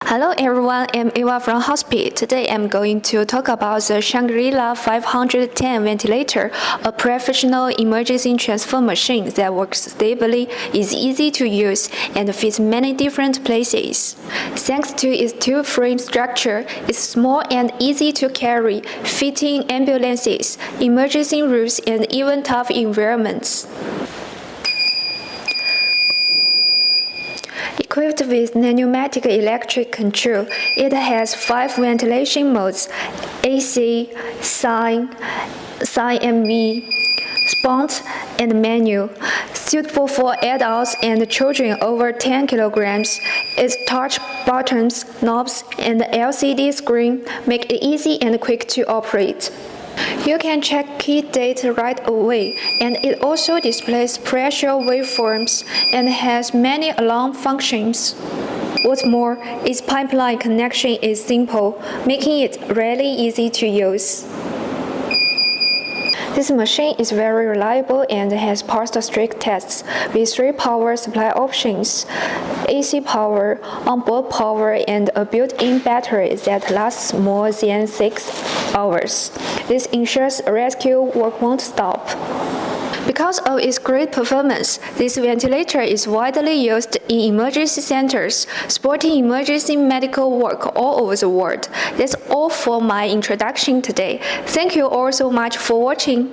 Hello everyone, I'm Eva from Hospital. Today I'm going to talk about the Shangrila 510 ventilator, a professional emergency transfer machine that works stably, is easy to use, and fits many different places. Thanks to its tube-frame structure, it's small and easy to carry, fitting ambulances, emergency rooms, and even tough environments. Equipped with pneumatic electric control, it has 5 ventilation modes: AC, sine and V, sponge, and manual. Suitable for adults and children over 10 kilograms. Its touch buttons, knobs, and LCD screen make it easy and quick to operate. You can check key data right away, and it also displays pressure waveforms and has many alarm functions. What's more, its pipeline connection is simple, making it really easy to use. This machine is very reliable and has passed strict tests with 3 power supply options: AC power, onboard power, and a built-in battery that lasts more than 6 hours. This ensures rescue work won't stop. Because of its great performance, this ventilator is widely used in emergency centers, supporting emergency medical work all over the world. That's all for my introduction today. Thank you all so much for watching.